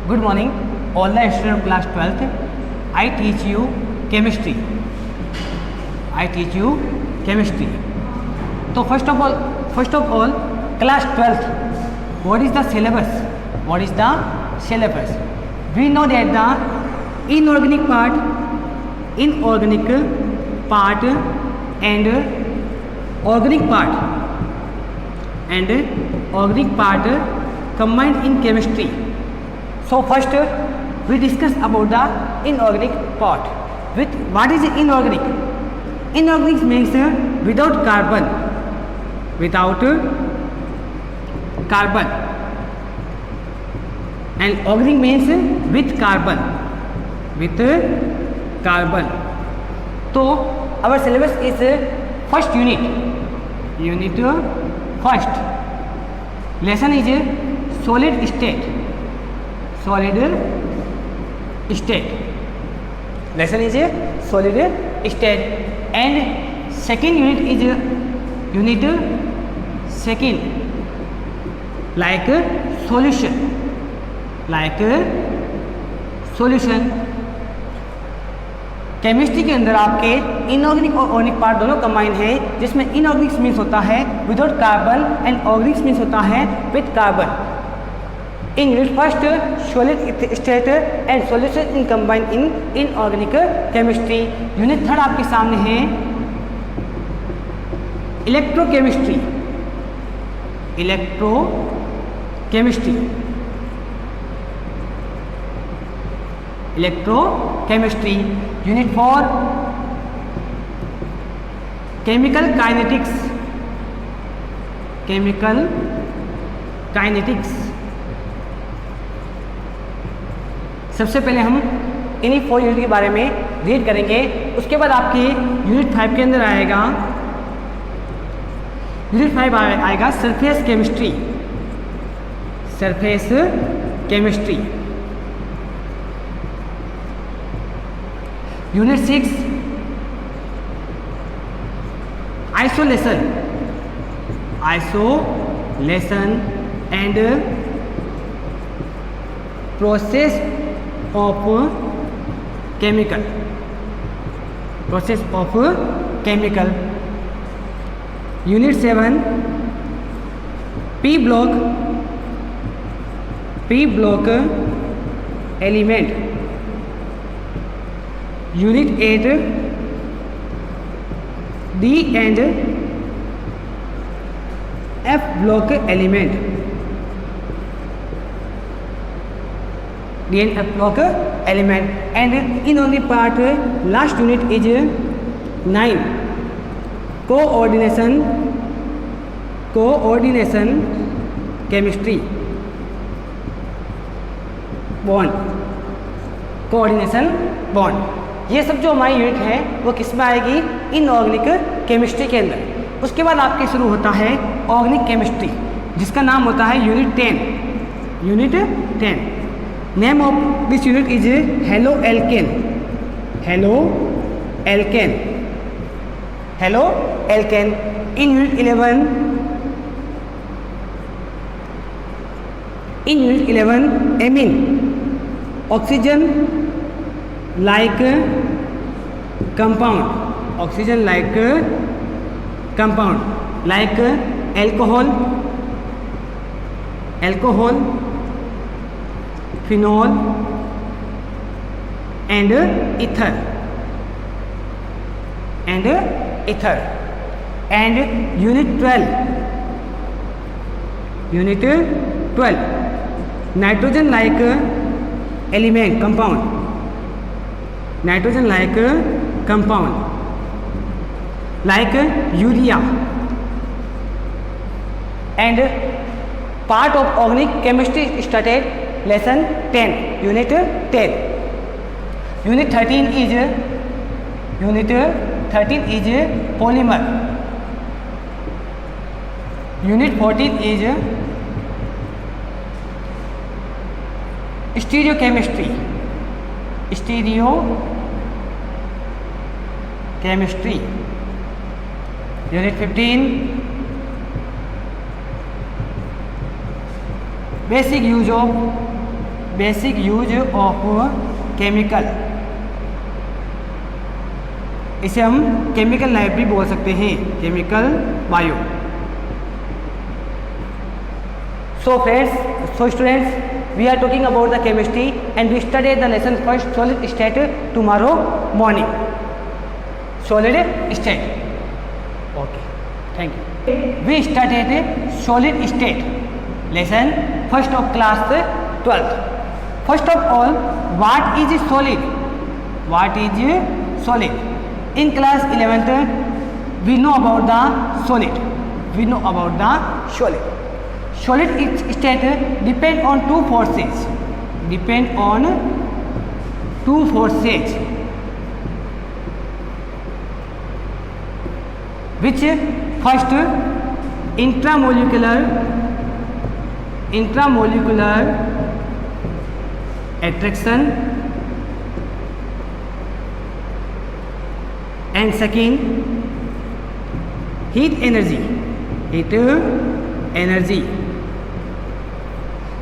Good morning, all the students of class 12th. I teach you chemistry. So first of all, class 12th. What is the syllabus? We know that the inorganic part and organic part combined in chemistry. So first we discuss about the inorganic part. What is inorganic? Inorganic means without carbon. And organic means with carbon. So our syllabus is first unit. First lesson is solid state. Lesson is solid state. And second unit is unit second, like solution. Chemistry के अंदर आपके inorganic और organic part दोनों combine है, जिसमें inorganic means होता है without carbon and organic means होता है with carbon. In unit first solid state and solution in combine in inorganic chemistry. Unit third आपके सामने है इलेक्ट्रोकेमिस्ट्री. Unit 4 chemical kinetics. सबसे पहले हम इन्हीं 4 यूनिट के बारे में रीड करेंगे. उसके बाद आपके यूनिट 5 के अंदर आएगा surface chemistry. Unit 6 isolation and process of chemical. Unit 7 P block element. Unit 8 D and F block element. And in only part last unit is 9 coordination chemistry. Bond. ये सब जो हमारी यूनिट है वो किस में आएगी? इनऑर्गेनिक केमिस्ट्री के अंदर. उसके बाद आपके शुरू होता है ऑर्गेनिक केमिस्ट्री, जिसका नाम होता है unit 10. Name of this unit is halo alkane. In unit 11 amine oxygen like compound like alcohol, phenol and ether. And unit 12 nitrogen like element compound like urea. And part of organic chemistry started lesson 10, unit 10. Unit 13 is polymer. Unit 14 is stereochemistry. Unit 15 basic use of basic use of chemical, इसे हम chemical library बोल सकते हैं, chemical bio. So friends, so students, we are talking about the chemistry and we studied the lesson first solid state tomorrow morning. Solid state. Okay, thank you. We started solid state lesson first of class 12th. First of all, what is solid? What is solid? In class 11th, we know about the solid. We know about the solid. Solid state depend on two forces. Depend on two forces. Which first intramolecular attraction and second heat energy.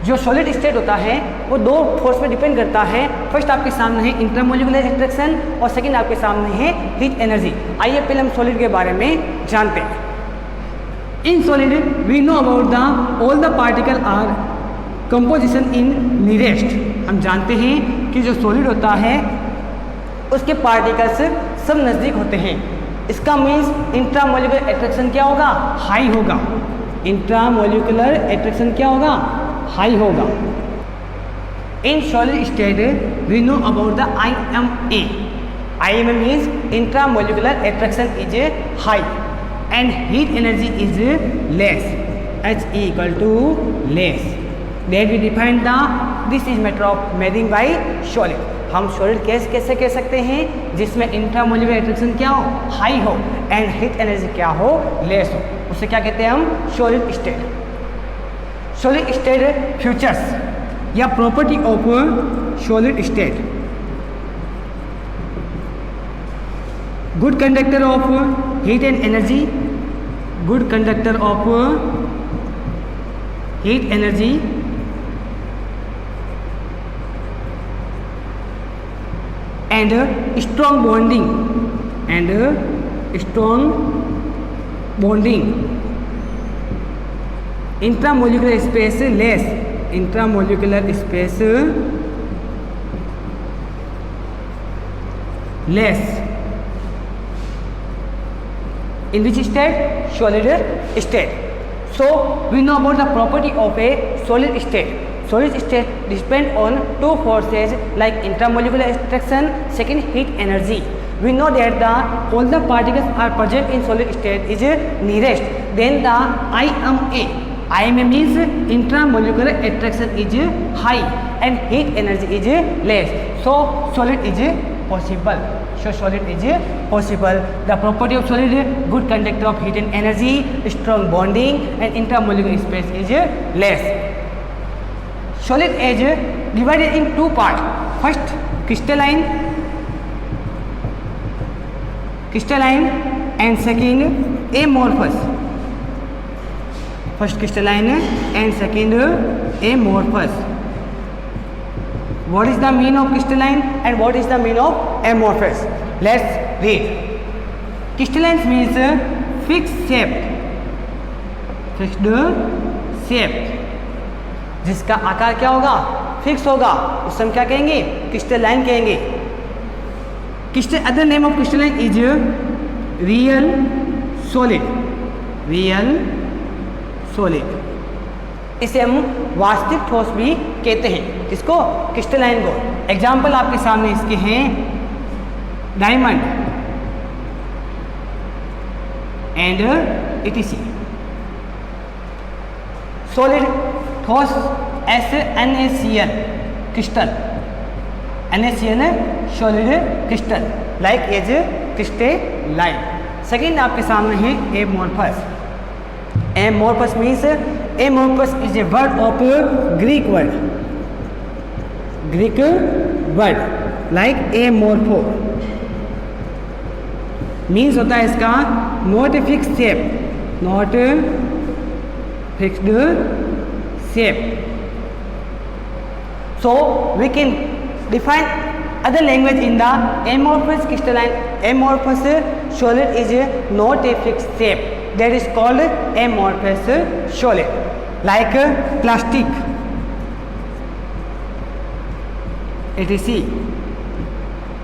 जो solid state होता है वो दो force पे depend करता है। First आपके सामने है इंट्रामोलिकुलर अट्रैक्शन और सेकंड आपके सामने है हीट एनर्जी। आइए पहले हम सॉलिड के बारे में जानते हैं। In solid we know about the all the particle are composition in nearest. हम जानते हैं कि जो सॉलिड होता है उसके पार्टिकल्स सब नज़दीक होते हैं। इसका मीन्स इंट्रामोलिकुलर अट्रैक्शन क्या होगा? हाई होगा। इंट्रामोलिकुलर अट्रैक्शन क्या होगा? हाई होगा। In solid state we know about the IMA। IMA means intramolecular attraction is high and heat energy is less, H equal to less। That we define the this is matter of measuring by solid। हम solid कैसे कह सकते हैं? जिसमें intramolecular attraction क्या हो? High हो and heat energy क्या हो? लेस हो। उसे क्या कहते हैं हम? Solid state. Solid state features या property of solid state. Good conductor of heat and energy, good conductor of heat energy and strong bonding, intramolecular space less, intramolecular space less in which state? Solid state. So we know about the property of a solid state. Solid state depend on two forces like intramolecular attraction, second heat energy. We know that the all the particles are present in solid state is nearest. Then the IMA means intramolecular attraction is high and heat energy is less. So solid is possible. So solid is possible. The property of solid: good conductor of heat and energy, strong bonding, and intramolecular space is less. Solid is divided in two parts. First crystalline and second amorphous. First crystalline and second amorphous. What is the meaning of crystalline and what is the meaning of amorphous? Let's read. Crystalline means fixed shape, जिसका आकार क्या होगा? Fix होगा। उस हम क्या कहेंगे? Crystalline कहेंगे। Other name of crystalline is real solid. इसे हम वास्तविक ठोस भी कहते हैं। किसको? क्रिस्टलाइन को। एग्जाम्पल आपके सामने इसके हैं डायमंड एंड etc। सॉलिड ठोस NaCl crystal, NaCl solid crystal like as crystalline. Second आपके सामने है amorphous। amorphous means amorphous is a word of Greek word like amorpho means होता है इसका not fix shape, not fixed shape। So we can define other language in the amorphous crystalline. Amorphous solid is not a fixed shape. That is called amorphous solid. Like plastic, etc.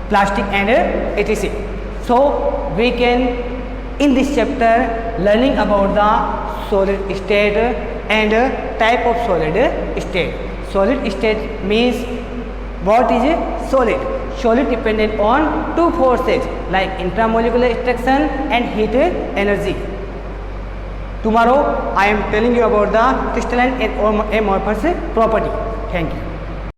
Plastic and etc. So we can in this chapter learning about the solid state and type of solid state. Solid state means what is solid? Solid dependent on two forces like intramolecular attraction and heat energy. Tomorrow I am telling you about the crystalline and amorphous property. Thank you.